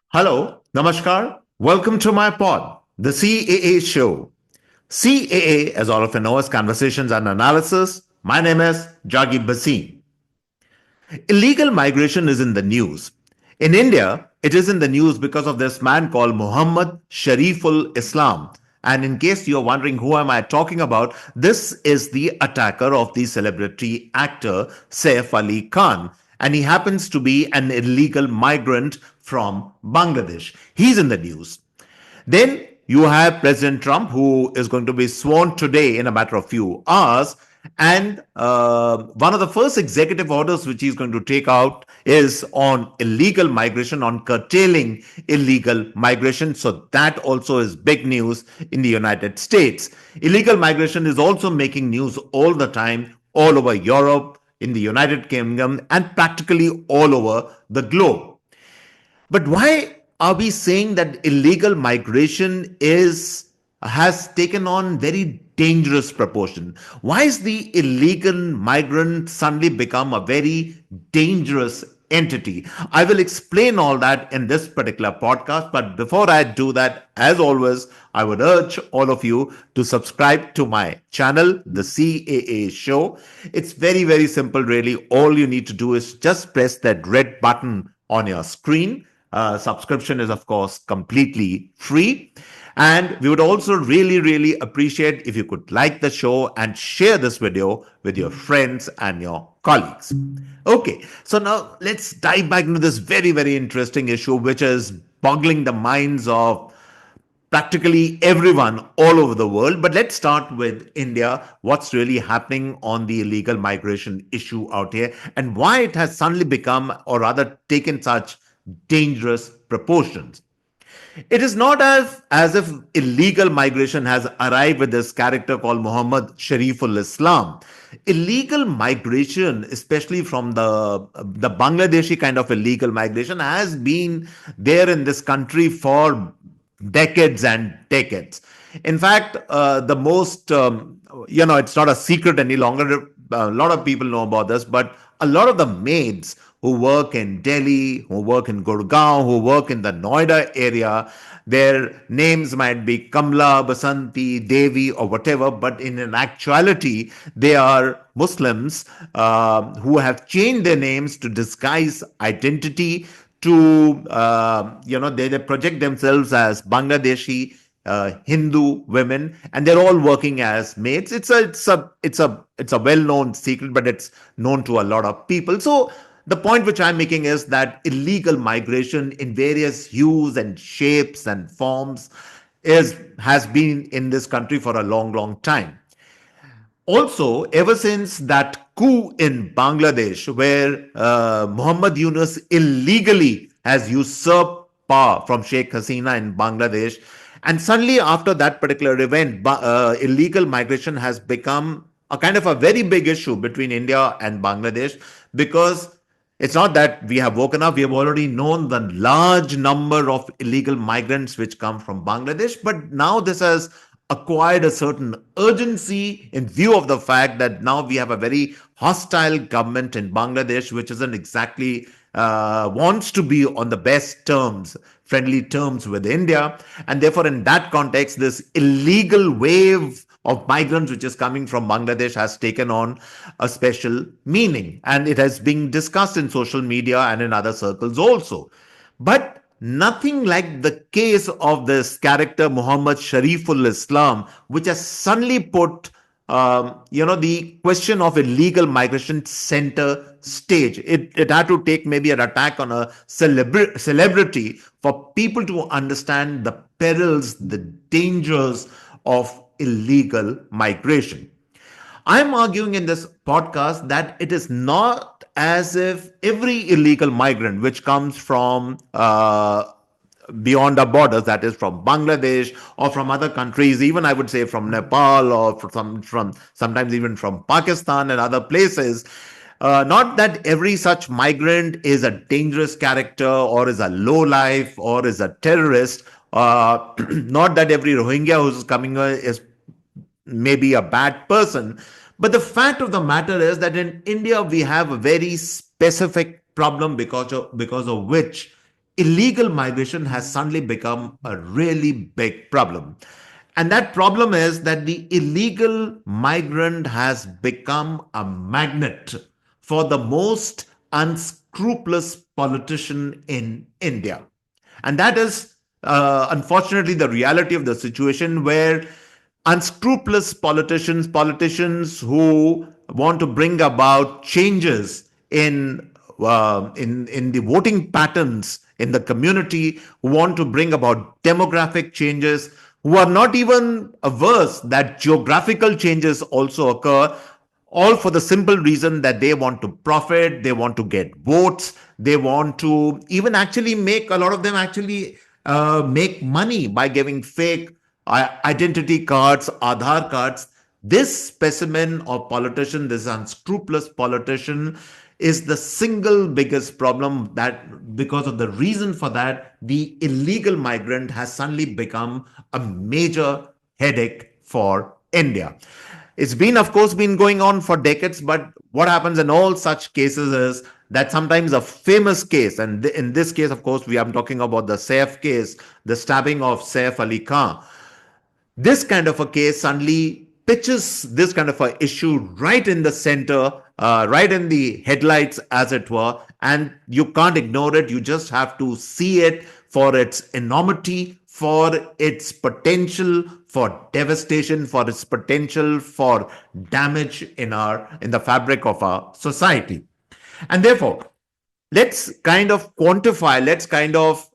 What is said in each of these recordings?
Hello, Namaskar. Welcome to my pod, the CAA Show. CAA, as all of you know, is Conversations and Analysis. My name is Juggi Bhasin. Illegal migration is in the news. In India, it is in the news because of this man called Muhammad Shariful Islam. And in case you're wondering who am I talking about, this is the attacker of the celebrity actor Saif Ali Khan. And he happens to be an illegal migrant from Bangladesh. He's in the news. Then you have President Trump, who is going to be sworn today in a matter of few hours. And one of the first executive orders which he's going to take out is on illegal migration, on curtailing illegal migration. So that also is big news in the United States. Illegal migration is also making news all the time, all over Europe, in the United Kingdom, and practically all over the globe. But why are we saying that illegal migration is has taken on very dangerous proportion? Why is the illegal migrant suddenly become a very dangerous entity? I will explain all that in this particular podcast. But before I do that, as always, I would urge all of you to subscribe to my channel, the CAA Show. It's very, very simple, really. All you need to do is just press that red button on your screen. Subscription is, of course, completely free. And we would also really, really appreciate if you could like the show and share this video with your friends and your colleagues. Okay, so now let's dive back into this very, very interesting issue, which is boggling the minds of practically everyone all over the world. But let's start with India. What's really happening on the illegal migration issue out here and why it has suddenly become, or rather taken such dangerous proportions. It is not as if illegal migration has arrived with this character called Muhammad Shariful Islam. Illegal migration, especially from the Bangladeshi kind of illegal migration, has been there in this country for decades and decades. In fact, the most, it's not a secret any longer. A lot of people know about this, but a lot of the maids who work in Delhi, who work in Gurgaon, who work in the Noida area, their names might be Kamla, Basanti, Devi, or whatever, but in an actuality, they are Muslims who have changed their names to disguise identity, to they project themselves as Bangladeshi Hindu women, and they're all working as maids. It's a well-known secret, but it's known to a lot of people. So the point which I'm making is that illegal migration in various hues and shapes and forms has been in this country for a long, long time. Also, ever since that coup in Bangladesh, where Muhammad Yunus illegally has usurped power from Sheikh Hasina in Bangladesh, and suddenly after that particular event, illegal migration has become a kind of a very big issue between India and Bangladesh, because it's not that we have woken up. We have already known the large number of illegal migrants which come from Bangladesh, but now this has acquired a certain urgency in view of the fact that now we have a very hostile government in Bangladesh, which isn't exactly wants to be on the best terms, friendly terms with India. And therefore, in that context, this illegal wave of migrants which is coming from Bangladesh has taken on a special meaning. And it has been discussed in social media and in other circles also. But nothing like the case of this character Muhammad Shariful Islam, which has suddenly put the question of illegal migration center stage. It had to take maybe an attack on a celebrity for people to understand the perils, the dangers of illegal migration. I'm arguing in this podcast that it is not as if every illegal migrant which comes from beyond our borders, that is from Bangladesh or from other countries, even I would say from Nepal or from sometimes even from Pakistan and other places. Not that every such migrant is a dangerous character or is a low life or is a terrorist. Not that every Rohingya who's coming is maybe a bad person. But the fact of the matter is that in India, we have a very specific problem because of which illegal migration has suddenly become a really big problem. And that problem is that the illegal migrant has become a magnet for the most unscrupulous politician in India. And that is, unfortunately, the reality of the situation where unscrupulous politicians who want to bring about changes in the voting patterns in the community, who want to bring about demographic changes, who are not even averse that geographical changes also occur, all for the simple reason that they want to profit, they want to get votes, they want to even actually make, a lot of them actually make money by giving fake identity cards, Aadhaar cards. This specimen of politician, this unscrupulous politician, is the single biggest problem, that because of the reason for that, the illegal migrant has suddenly become a major headache for India. It's been, of course, been going on for decades, but what happens in all such cases is that sometimes a famous case, and in this case, of course, we are talking about the Saif case, the stabbing of Saif Ali Khan. This kind of a case suddenly pitches this kind of a issue right in the center, right in the headlights, as it were, and you can't ignore it. You just have to see it for its enormity, for its potential for devastation, for its potential for damage in the fabric of our society. And therefore, let's kind of quantify, let's kind of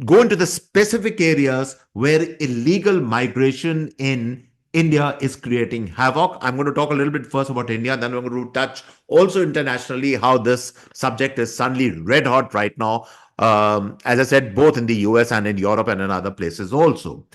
go into the specific areas where illegal migration in India is creating havoc. I'm going to talk a little bit first about India, then we're going to touch also internationally how this subject is suddenly red hot right now. As I said, both in the US and in Europe and in other places also.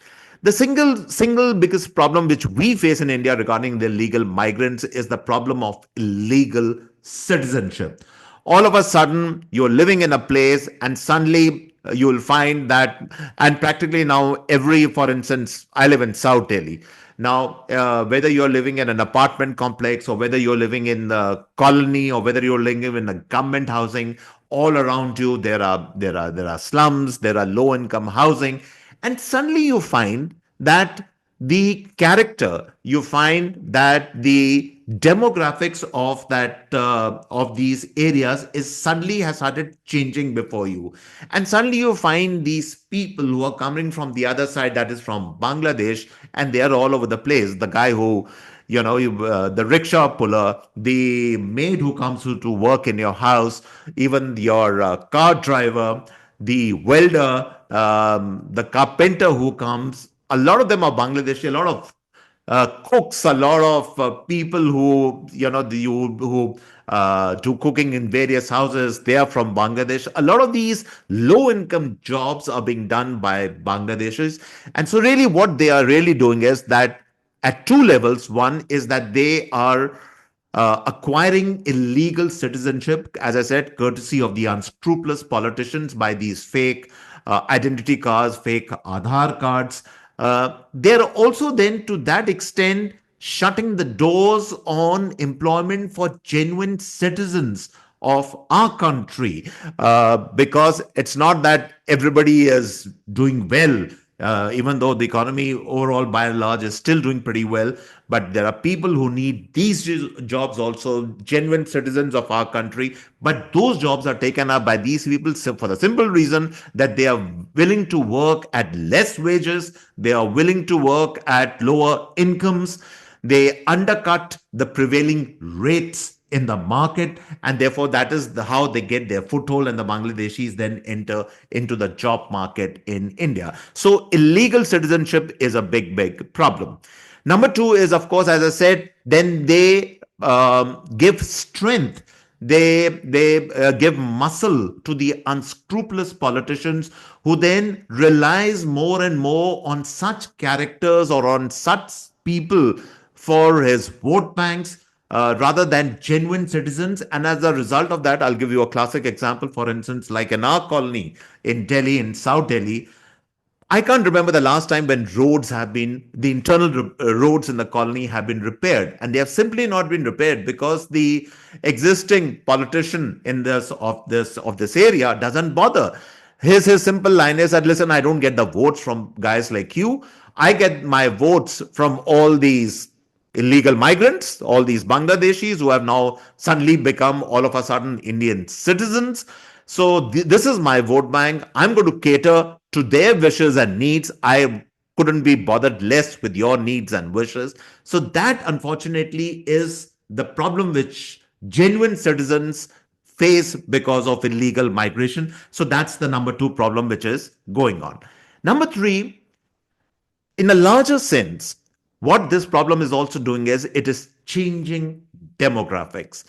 The single biggest problem which we face in India regarding the illegal migrants is the problem of illegal citizenship. All of a sudden, you're living in a place, and suddenly you will find that, and practically now for instance, I live in South Delhi. Now, whether you're living in an apartment complex, or whether you're living in the colony, or whether you're living in a government housing, all around you there are slums, there are low income housing, and suddenly you find that you find that the demographics of that of these areas is suddenly has started changing before you, and suddenly you find these people who are coming from the other side, that is from Bangladesh, and they are all over the place. The guy who, the rickshaw puller, the maid who comes to work in your house, even your car driver, the welder, the carpenter who comes, a lot of them are Bangladeshi, a lot of cooks, a lot of people who, who do cooking in various houses, they are from Bangladesh. A lot of these low income jobs are being done by Bangladeshis. And so really what they are really doing is that at two levels. One is that they are acquiring illegal citizenship, as I said, courtesy of the unscrupulous politicians, by these fake identity cards, fake Aadhaar cards. They're also then, to that extent, shutting the doors on employment for genuine citizens of our country, because it's not that everybody is doing well, even though the economy overall by and large is still doing pretty well. But there are people who need these jobs also, genuine citizens of our country. But those jobs are taken up by these people for the simple reason that they are willing to work at less wages, they are willing to work at lower incomes, they undercut the prevailing rates in the market, and therefore that is how they get their foothold, and the Bangladeshis then enter into the job market in India. So illegal citizenship is a big problem. Number two is, of course, as I said, then they give strength, they give muscle to the unscrupulous politicians, who then relies more and more on such characters or on such people for his vote banks, rather than genuine citizens. And as a result of that, I'll give you a classic example. For instance, like in our colony in Delhi, in South Delhi, I can't remember the last time when the internal roads in the colony have been repaired, and they have simply not been repaired because the existing politician in this area doesn't bother. His simple line is that, listen, I don't get the votes from guys like you. I get my votes from all these illegal migrants, all these Bangladeshis who have now suddenly become all of a sudden Indian citizens. So this is my vote bank. I'm going to cater to their wishes and needs. I couldn't be bothered less with your needs and wishes. So that unfortunately is the problem which genuine citizens face because of illegal migration. So that's the number two problem which is going on. Number three, in a larger sense, what this problem is also doing is it is changing demographics.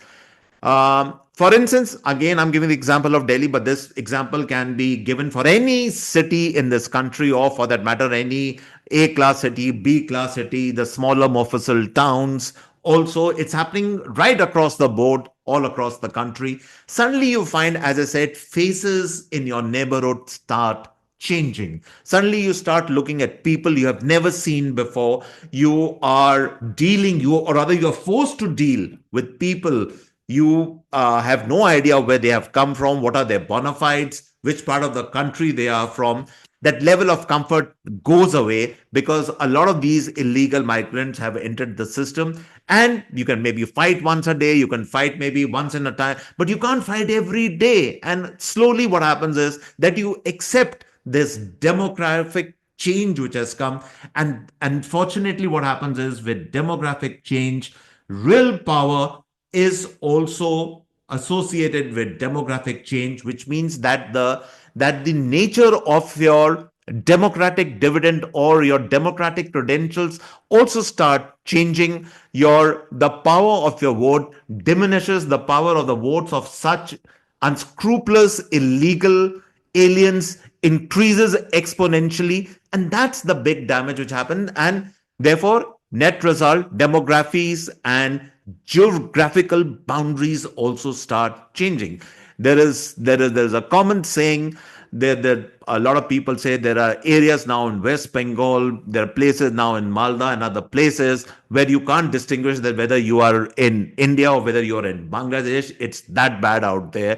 For instance, again, I'm giving the example of Delhi, but this example can be given for any city in this country, or for that matter, any A class city, B class city, the smaller mofussil towns. Also, it's happening right across the board, all across the country. Suddenly, you find, as I said, faces in your neighborhood start changing. Suddenly, you start looking at people you have never seen before. Or rather, you're forced to deal with people you have no idea where they have come from, what are their bona fides, which part of the country they are from. That level of comfort goes away because a lot of these illegal migrants have entered the system. And you can maybe fight once a day, you can fight maybe once in a time, but you can't fight every day. And slowly, what happens is that you accept this demographic change which has come. And unfortunately, what happens is with demographic change, real power is also associated with demographic change, which means that the nature of your democratic dividend or your democratic credentials also start changing. The power of your vote diminishes. The power of the votes of such unscrupulous illegal aliens increases exponentially, and that's the big damage which happened. And therefore, net result, demographies and geographical boundaries also start changing. There's a common saying that a lot of people say there are areas now in West Bengal, there are places now in Malda and other places where you can't distinguish that whether you are in India or whether you are in Bangladesh. It's that bad out there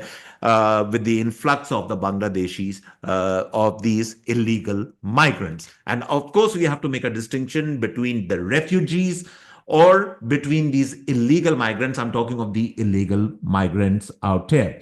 with the influx of the Bangladeshis, of these illegal migrants. And of course, we have to make a distinction between the refugees or between these illegal migrants. I'm talking of the illegal migrants out there.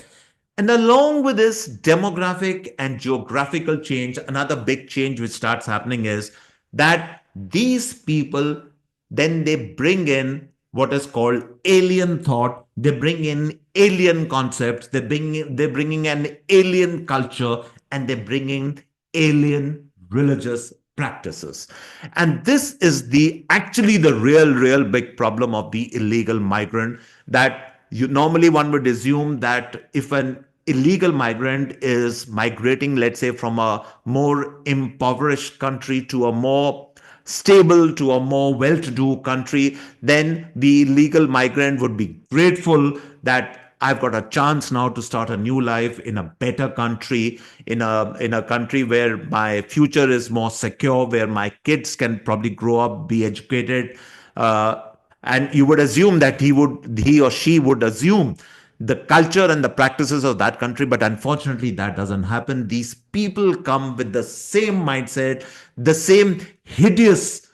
And along with this demographic and geographical change, another big change which starts happening is that these people then they bring in what is called alien thought. They bring in alien concepts. They're bringing an alien culture, and they're bringing alien religious practices. And this is the actually the real big problem of the illegal migrant, that you normally one would assume that if an illegal migrant is migrating, let's say, from a more impoverished country to a more stable, to a more well-to-do country, then the illegal migrant would be grateful that I've got a chance now to start a new life in a better country, in a country where my future is more secure, where my kids can probably grow up, be educated. Uh, and you would assume that he or she would assume the culture and the practices of that country, but unfortunately that doesn't happen. These people come with the same mindset, the same hideous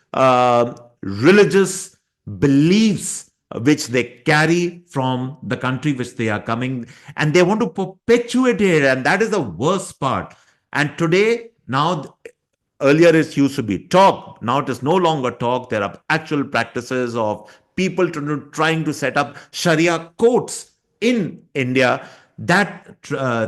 religious beliefs which they carry from the country which they are coming, and they want to perpetuate it, and that is the worst part. And today, now, earlier it used to be talk, now it is no longer talk. There are actual practices of people trying to set up Sharia courts in India. That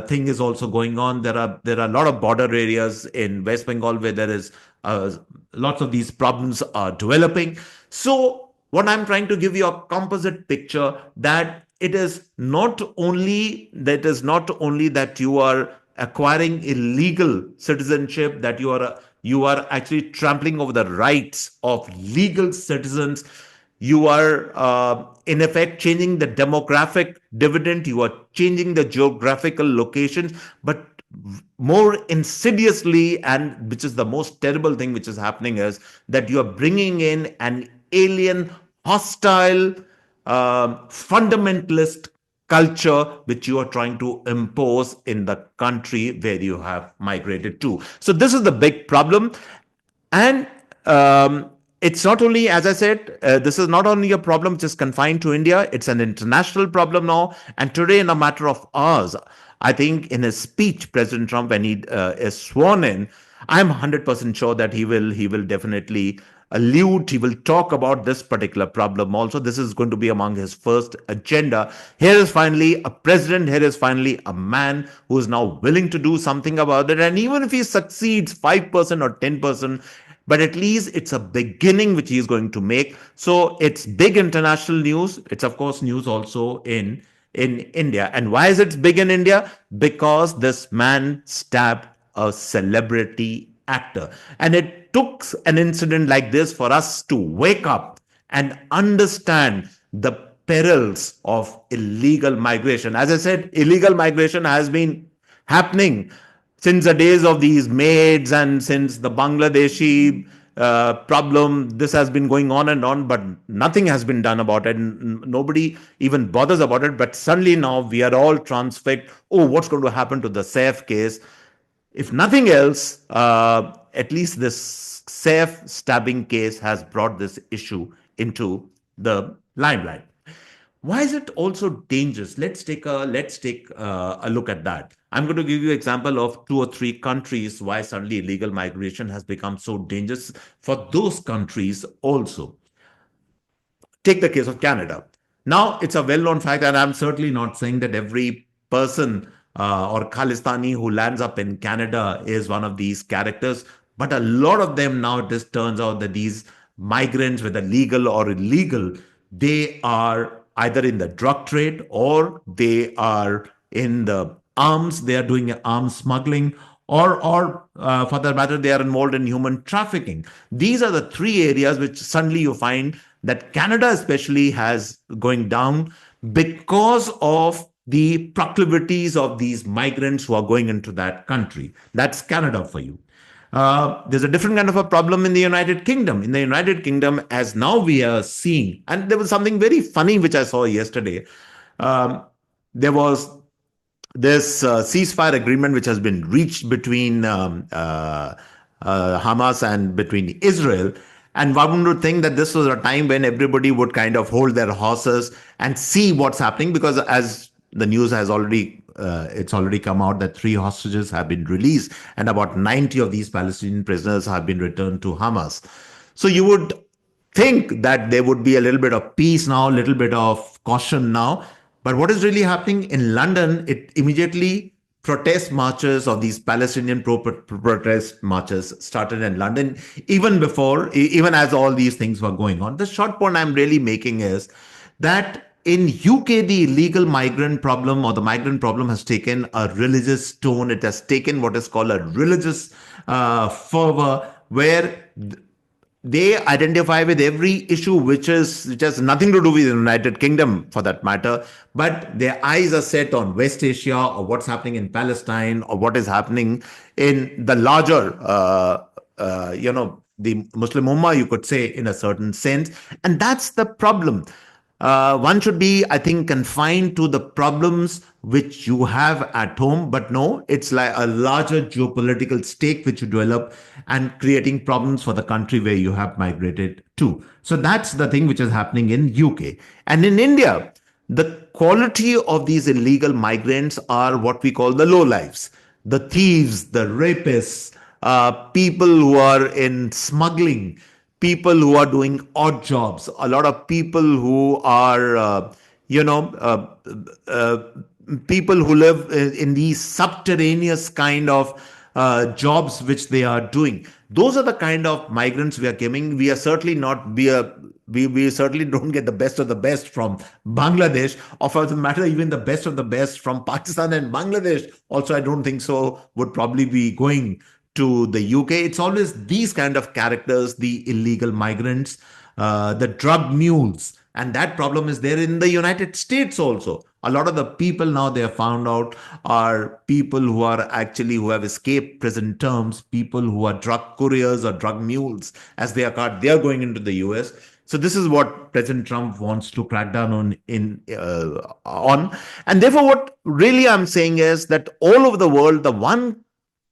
thing is also going on. There are a lot of border areas in West Bengal where there is lots of these problems are developing. So what I'm trying to give you a composite picture, that it is not only that you are acquiring illegal citizenship, that you are actually trampling over the rights of legal citizens. You are in effect changing the demographic dividend. You are changing the geographical location. But more insidiously, and which is the most terrible thing which is happening, is that you are bringing in an alien, hostile, fundamentalist culture which you are trying to impose in the country where you have migrated to. So this is the big problem. And it's not only, as I said, this is not only a problem which is confined to India, it's an international problem now. And today, in a matter of hours, I think in his speech, President Trump, when he is sworn in, I'm 100% sure that he will definitely allude, he will talk about this particular problem also. This is going to be among his first agenda. Here is finally a president, here is finally a man who is now willing to do something about it. And even if he succeeds 5% or 10%, but at least it's a beginning which he is going to make. So it's big international news. It's of course news also in India. And why is it big in India? Because this man stabbed a celebrity actor. And it took an incident like this for us to wake up and understand the perils of illegal migration. As I said, illegal migration has been happening since the days of these maids, and since the Bangladeshi problem. This has been going on, but nothing has been done about it. Nobody even bothers about it. But suddenly now we are all transfixed. Oh, what's going to happen to the Saif case? If nothing else, at least this Saif stabbing case has brought this issue into the limelight. Why is it also dangerous? Let's take a look at that. I'm going to give you an example of two or three countries why suddenly illegal migration has become so dangerous for those countries also. Take the case of Canada. Now, it's a well known fact, and I'm certainly not saying that every person or Khalistani who lands up in Canada is one of these characters, but a lot of them now, it just turns out that these migrants, whether legal or illegal, they are either in the drug trade, or they are in the arms, they are doing arms smuggling, or for that matter, they are involved in human trafficking. These are the three areas which suddenly you find that Canada especially has going down because of the proclivities of these migrants who are going into that country. That's Canada for you. There's a different kind of a problem in the United Kingdom. In the United Kingdom, as now we are seeing, and there was something very funny which I saw yesterday. Um, there was this ceasefire agreement which has been reached between Hamas and between Israel. And one would think that this was a time when everybody would kind of hold their horses and see what's happening, because as the news has already it's already come out that 3 hostages have been released, and about 90 of these Palestinian prisoners have been returned to Hamas. So you would think that there would be a little bit of peace now, a little bit of caution now. But what is really happening in London? It immediately protest marches of these Palestinian protest marches started in London even before, even as all these things were going on. The short point I'm really making is that in UK, the illegal migrant problem or the migrant problem has taken a religious tone. It has taken what is called a religious fervor, where they identify with every issue which has nothing to do with the United Kingdom, for that matter, but their eyes are set on West Asia, or what's happening in Palestine, or what is happening in the larger, the Muslim Ummah, you could say, in a certain sense. And that's the problem. One should be, I think, confined to the problems which you have at home, but no, it's like a larger geopolitical stake which you develop and creating problems for the country where you have migrated to. So that's the thing which is happening in UK. And in India, the quality of these illegal migrants are what we call the lowlifes, the thieves, the rapists, people who are in smuggling, people who are doing odd jobs, a lot of people who are, you know, people who live in these subterraneous kind of jobs which they are doing. Those are the kind of migrants we are coming. We are certainly not, we certainly don't get the best of the best from Bangladesh, or for the matter, even the best of the best from Pakistan and Bangladesh. Also, I don't think so would probably be going to the UK. It's always these kind of characters, the illegal migrants, the drug mules. And that problem is there in the United States also. A lot of the people now they have found out are people who are actually who have escaped prison terms, people who are drug couriers or drug mules, as they are called. They are going into the US. So this is what President Trump wants to crack down on, and therefore, what really I'm saying is that all over the world, the one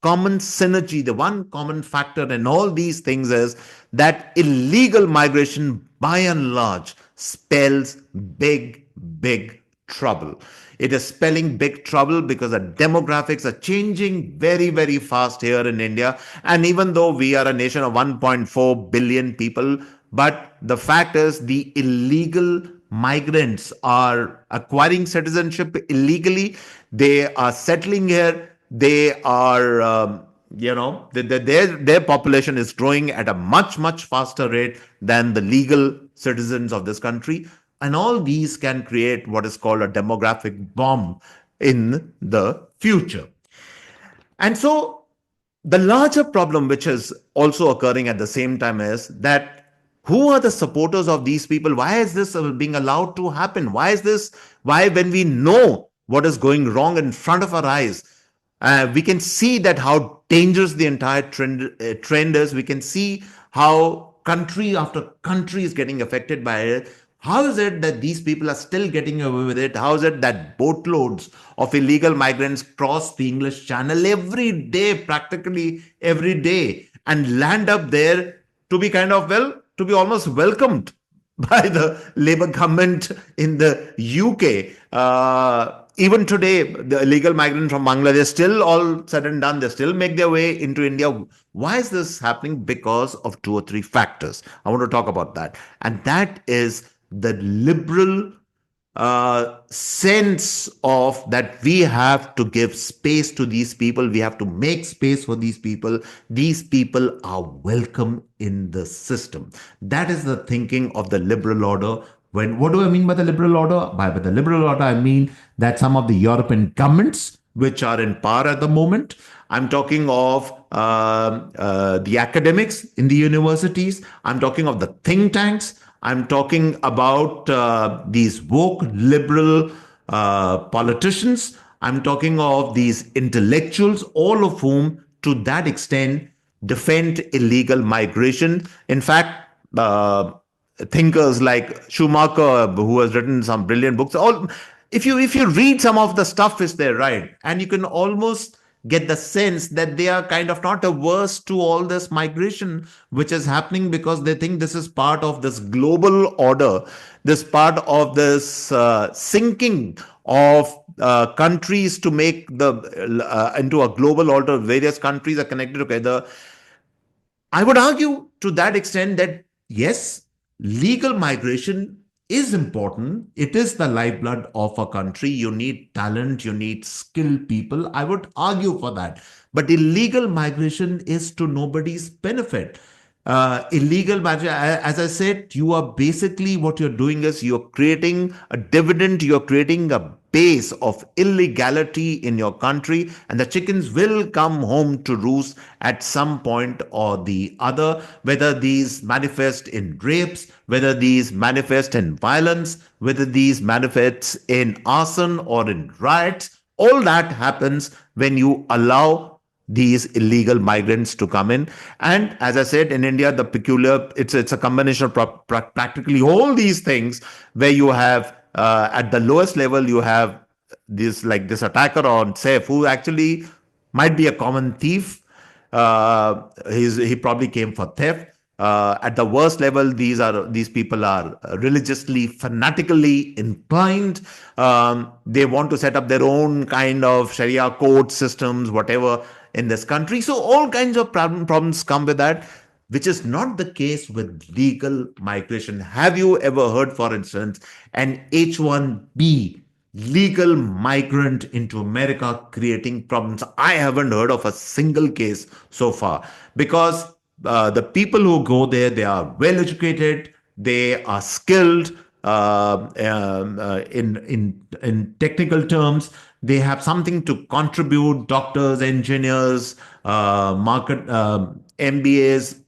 common synergy, the one common factor in all these things is that illegal migration, by and large, spells big, big trouble. It is spelling big trouble because the demographics are changing very, very fast here in India. And even though we are a nation of 1.4 billion people, but the fact is the illegal migrants are acquiring citizenship illegally. They are settling here. They are, their population is growing at a much, much faster rate than the legal citizens of this country. And all these can create what is called a demographic bomb in the future. And so the larger problem, which is also occurring at the same time, is that who are the supporters of these people? Why is this being allowed to happen? Why is this? Why, when we know what is going wrong in front of our eyes, we can see that how dangerous the entire trend is. We can see how country after country is getting affected by it. How is it that these people are still getting away with it? How is it that boatloads of illegal migrants cross the English Channel every day, practically every day, and land up there to be kind of, well, to be almost welcomed by the Labour government in the UK? Even today, the illegal migrants from Bangladesh, still all said and done, they still make their way into India. Why is this happening? Because of two or three factors. I want to talk about that. And that is the liberal sense of that we have to give space to these people. We have to make space for these people. These people are welcome in the system. That is the thinking of the liberal order. What do I mean by the liberal order? By the liberal order, I mean that some of the European governments which are in power at the moment, I'm talking of the academics in the universities. I'm talking of the think tanks. I'm talking about these woke liberal politicians. I'm talking of these intellectuals, all of whom, to that extent, defend illegal migration. In fact, thinkers like Schumacher, who has written some brilliant books, all if you read some of the stuff which they write, and you can almost get the sense that they are kind of not averse to all this migration which is happening, because they think this is part of this global order, this part of this sinking of countries to make the into a global order. Various countries are connected together. I would argue to that extent that yes, legal migration is important. It is the lifeblood of a country. You need talent, you need skilled people. I would argue for that. But illegal migration is to nobody's benefit. Illegal migration, as I said, you are basically what you're doing is you're creating a dividend, you're creating a base of illegality in your country, and the chickens will come home to roost at some point or the other, whether these manifest in rapes, whether these manifest in violence, whether these manifest in arson or in riots. All that happens when you allow these illegal migrants to come in. And as I said, in India, the peculiar, it's a combination of practically all these things, where you have at the lowest level, you have this attacker on Saif, who actually might be a common thief. He probably came for theft. At the worst level, these people are religiously, fanatically inclined. They want to set up their own kind of Sharia code systems, whatever, in this country. So all kinds of problems come with that, which is not the case with legal migration. Have you ever heard, for instance, an H-1B legal migrant into America creating problems? I haven't heard of a single case so far, because the people who go there, they are well educated, they are skilled in technical terms. They have something to contribute. Doctors, engineers, market MBAs,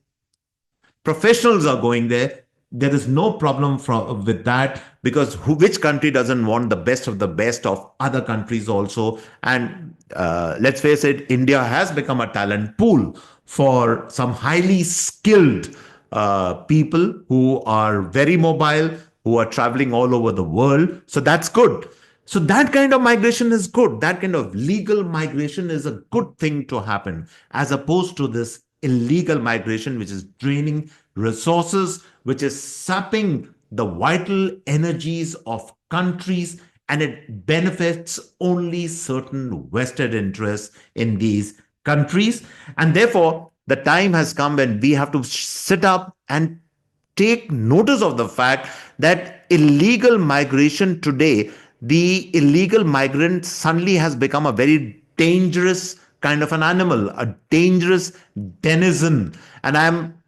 professionals are going there. there is no problem with that, because which country doesn't want the best of the best of other countries also? And let's face it, India has become a talent pool for some highly skilled people who are very mobile, who are traveling all over the world. So that's good. So that kind of migration is good. That kind of legal migration is a good thing to happen, as opposed to this illegal migration, which is draining resources, which is sapping the vital energies of countries, and it benefits only certain vested interests in these countries. And therefore, the time has come when we have to sit up and take notice of the fact that illegal migration today, the illegal migrant suddenly has become a very dangerous kind of an animal, a dangerous denizen. And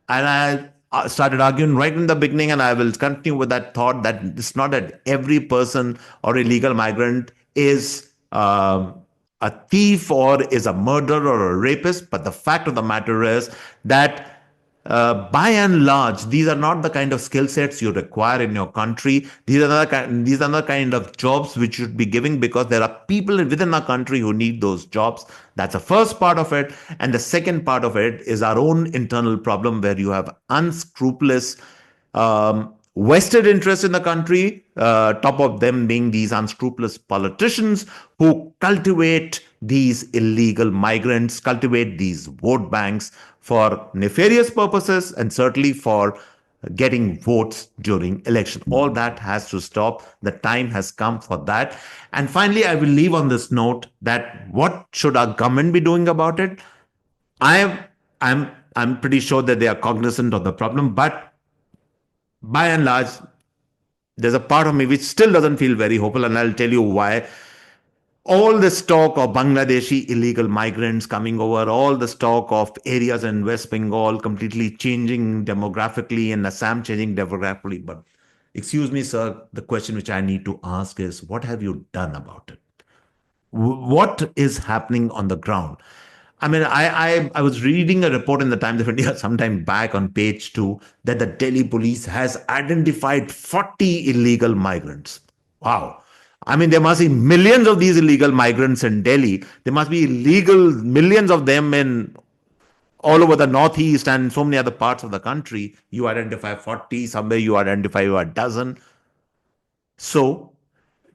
I started arguing right in the beginning, and I will continue with that thought, that it's not that every person or illegal migrant is a thief or is a murderer or a rapist. But the fact of the matter is that by and large, these are not the kind of skill sets you require in your country. These are the kind of jobs which you should be giving, because there are people within our country who need those jobs. That's the first part of it. And the second part of it is our own internal problem, where you have unscrupulous vested interest in the country, top of them being these unscrupulous politicians who cultivate these illegal migrants, cultivate these vote banks for nefarious purposes, and certainly for getting votes during election. All that has to stop. The time has come for that. And finally, I will leave on this note that what should our government be doing about it? I am I'm pretty sure that they are cognizant of the problem, but by and large, there's a part of me which still doesn't feel very hopeful, and I'll tell you why. All this talk of Bangladeshi illegal migrants coming over, all this talk of areas in West Bengal completely changing demographically, and Assam changing demographically. But excuse me, sir, the question which I need to ask is, what have you done about it? What is happening on the ground? I mean, I was reading a report in the Times of India sometime back on page 2 that the Delhi police has identified 40 illegal migrants. Wow. I mean, there must be millions of these illegal migrants in Delhi. There must be illegal millions of them in all over the Northeast and so many other parts of the country. You identify 40, somewhere you identify a dozen. So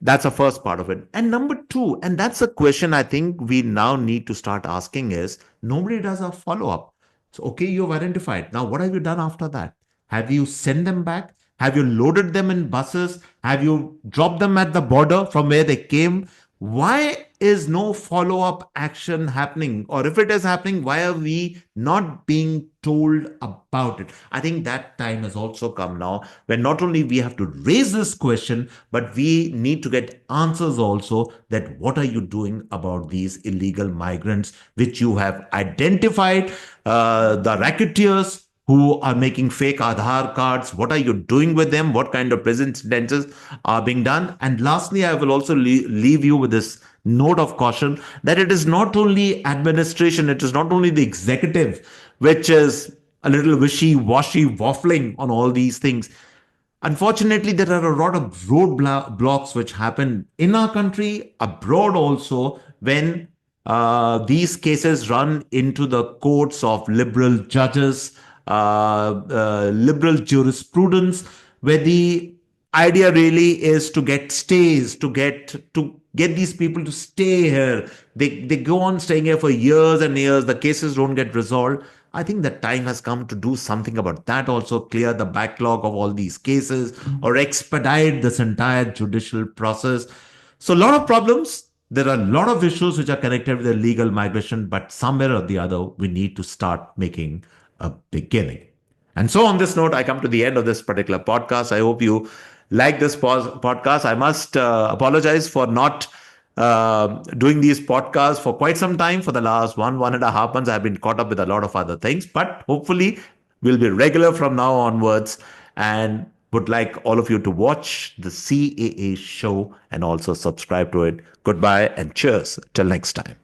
that's the first part of it. And number two, and that's a question I think we now need to start asking, is nobody does a follow up. So, okay, you've identified. Now, what have you done after that? Have you sent them back? Have you loaded them in buses? Have you dropped them at the border from where they came? Why is no follow up action happening? Or if it is happening, why are we not being told about it? I think that time has also come now, where not only we have to raise this question, but we need to get answers also, that what are you doing about these illegal migrants which you have identified, the racketeers who are making fake Aadhaar cards. What are you doing with them? What kind of prison sentences are being done? And lastly, I will also leave you with this note of caution, that it is not only administration, it is not only the executive, which is a little wishy-washy, waffling on all these things. Unfortunately, there are a lot of roadblocks which happen in our country, abroad also, when these cases run into the courts of liberal judges, liberal jurisprudence, where the idea really is to get stays, to get these people to stay here. They go on staying here for years and years. The cases don't get resolved. I think the time has come to do something about that also, clear the backlog of all these cases, or expedite this entire judicial process. So, a lot of problems. There are a lot of issues which are connected with illegal migration, but somewhere or the other, we need to start making a beginning. And so, on this note, I come to the end of this particular podcast. I hope you like this podcast. I must apologize for not doing these podcasts for quite some time. For the last 1.5 months, I've been caught up with a lot of other things, but hopefully, we'll be regular from now onwards, and would like all of you to watch the CAA show and also subscribe to it. Goodbye and cheers. Till next time.